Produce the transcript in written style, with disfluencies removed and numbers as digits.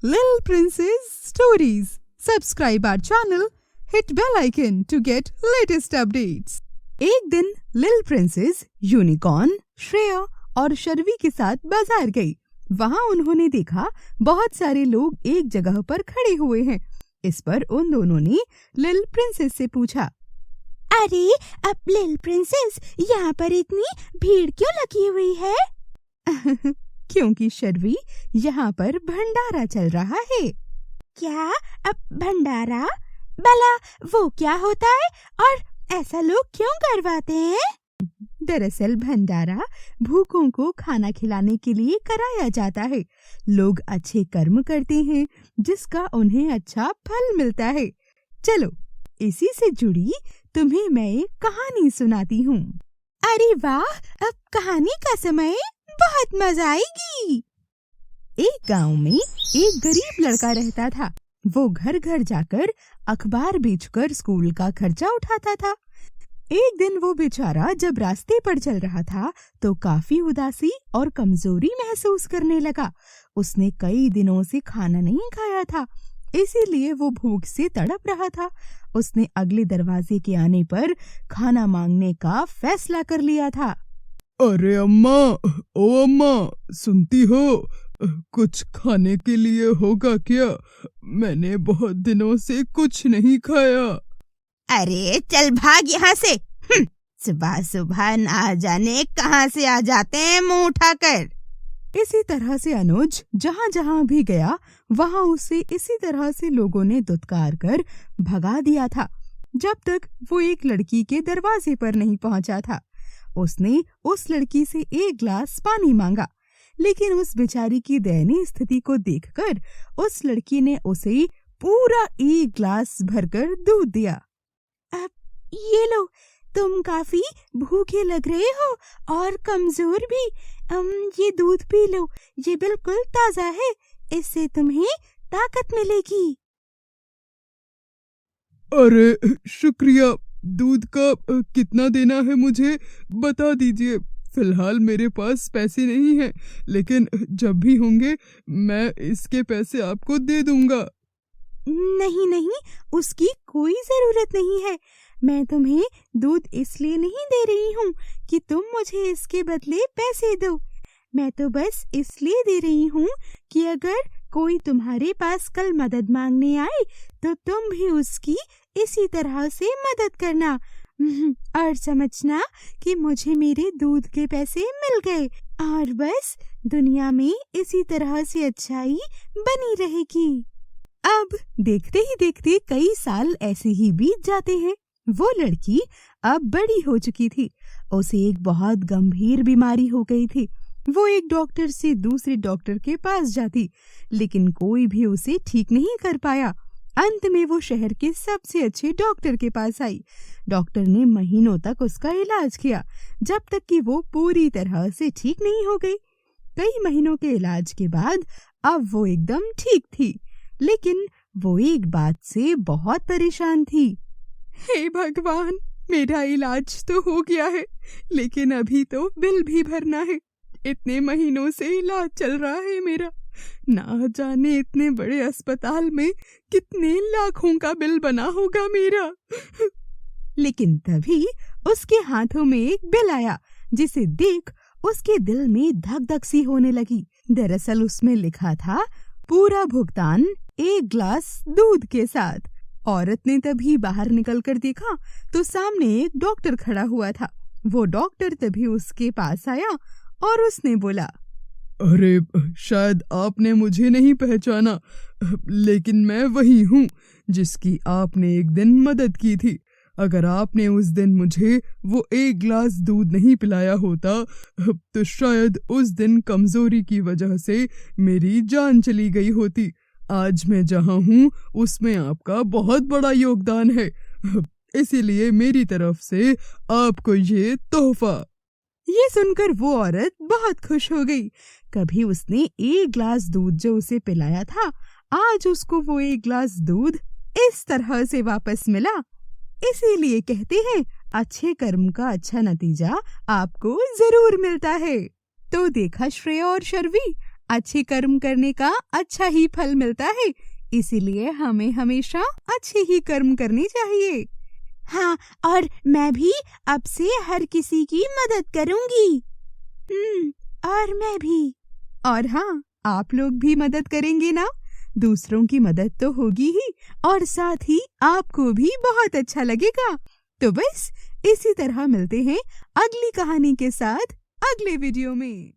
Little Princess Stories. Subscribe our channel, hit bell icon to get latest updates. एक दिन लिल princess unicorn, Shreya और शर्वी के साथ बाजार गई। वहाँ उन्होंने देखा बहुत सारे लोग एक जगह पर खड़े हुए हैं। इस पर उन दोनों ने लिल प्रिंसेस से पूछा, अरे अब लिल प्रिंसेस, यहाँ पर इतनी भीड़ क्यों लगी हुई है? क्योंकि शर्वी, यहाँ पर भंडारा चल रहा है। क्या? अब भंडारा? भला वो क्या होता है और ऐसा लोग क्यों करवाते हैं? दरअसल भंडारा भूखों को खाना खिलाने के लिए कराया जाता है। लोग अच्छे कर्म करते हैं जिसका उन्हें अच्छा फल मिलता है। चलो इसी से जुड़ी तुम्हें मैं एक कहानी सुनाती हूँ। अरे वाह, अब कहानी का समय, बहुत मजा आएगी। एक गांव में एक गरीब लड़का रहता था। वो घर घर जाकर अखबार बेचकर स्कूल का खर्चा उठाता था। एक दिन वो बेचारा जब रास्ते पर चल रहा था तो काफी उदासी और कमजोरी महसूस करने लगा। उसने कई दिनों से खाना नहीं खाया था, इसीलिए वो भूख से तड़प रहा था। उसने अगले दरवाजे के आने पर खाना मांगने का फैसला कर लिया था। अरे अम्मा, ओ अम्मा, सुनती हो? कुछ खाने के लिए होगा क्या? मैंने बहुत दिनों से कुछ नहीं खाया। अरे चल भाग यहाँ से। सुबह सुबह ना जाने कहाँ से आ जाते हैं मुंह उठाकर। इसी तरह से अनुज जहाँ जहाँ भी गया वहाँ उसे इसी तरह से लोगों ने दुत्कार कर भगा दिया था, जब तक वो एक लड़की के दरवाजे पर नहीं पहुँचा था। उसने उस लड़की से एक गिलास पानी मांगा, लेकिन उस बेचारी की दयनीय स्थिति को देखकर उस लड़की ने उसे पूरा एक गिलास भरकर दूध दिया। अब ये लो, तुम काफी भूखे लग रहे हो और कमजोर भी। ये दूध पी लो, ये बिल्कुल ताजा है, इससे तुम्हें ताकत मिलेगी। अरे शुक्रिया, दूध का कितना देना है मुझे बता दीजिए। फिलहाल मेरे पास पैसे नहीं हैं, लेकिन जब भी होंगे मैं इसके पैसे आपको दे दूंगा। नहीं नहीं, उसकी कोई जरूरत नहीं है। मैं तुम्हें दूध इसलिए नहीं दे रही हूँ कि तुम मुझे इसके बदले पैसे दो। मैं तो बस इसलिए दे रही हूँ कि अगर कोई तुम्हारे पास कल मदद मांगने आए तो तुम भी उसकी इसी तरह से मदद करना। और समझना कि मुझे मेरे दूध के पैसे मिल गए और बस दुनिया में इसी तरह से अच्छाई बनी रहेगी। अब देखते ही देखते कई साल ऐसे ही बीत जाते हैं। वो लड़की अब बड़ी हो चुकी थी। उसे एक बहुत गंभीर बीमारी हो गई थी। वो एक डॉक्टर से दूसरे डॉक्टर के पास जाती, लेकिन कोई भी उसे ठीक नहीं कर पाया। अंत में वो शहर के सबसे अच्छे डॉक्टर के पास आई। डॉक्टर ने महीनों तक उसका इलाज किया, जब तक कि वो पूरी तरह से ठीक नहीं हो गई। कई महीनों के इलाज के बाद अब वो एकदम ठीक थी, लेकिन वो एक बात से बहुत परेशान थी। हे भगवान, मेरा इलाज तो हो गया है, लेकिन अभी तो बिल भी भरना है। इतने महीनों से इलाज चल रहा है मेरा, ना जाने इतने बड़े अस्पताल में कितने लाखों का बिल बना होगा मेरा। लेकिन तभी उसके हाथों में एक बिल आया, जिसे देख उसके दिल में धक धक सी होने लगी। दरअसल उसमें लिखा था पूरा भुगतान एक गिलास दूध के साथ। औरत ने तभी बाहर निकलकर देखा तो सामने एक डॉक्टर खड़ा हुआ था। वो डॉक्टर तभी उसके पास आया और उसने बोला, अरे शायद आपने मुझे नहीं पहचाना, लेकिन मैं वही हूँ जिसकी आपने एक दिन मदद की थी। अगर आपने उस दिन मुझे वो एक गिलास दूध नहीं पिलाया होता तो शायद उस दिन कमजोरी की वजह से मेरी जान चली गई होती। आज मैं जहाँ हूँ उसमें आपका बहुत बड़ा योगदान है, इसीलिए मेरी तरफ से आपको ये तोहफा। ये सुनकर वो औरत बहुत खुश हो गई। कभी उसने एक गिलास दूध जो उसे पिलाया था, आज उसको वो एक गिलास दूध इस तरह से वापस मिला। इसीलिए कहते हैं, अच्छे कर्म का अच्छा नतीजा आपको जरूर मिलता है। तो देखा श्रेया और शर्वी, अच्छे कर्म करने का अच्छा ही फल मिलता है, इसीलिए हमें हमेशा अच्छे ही कर्म करने चाहिए। हाँ, और मैं भी अब से हर किसी की मदद करूंगी। और मैं भी। और हाँ, आप लोग भी मदद करेंगे ना? दूसरों की मदद तो होगी ही और साथ ही आपको भी बहुत अच्छा लगेगा। तो बस इसी तरह मिलते हैं अगली कहानी के साथ अगले वीडियो में।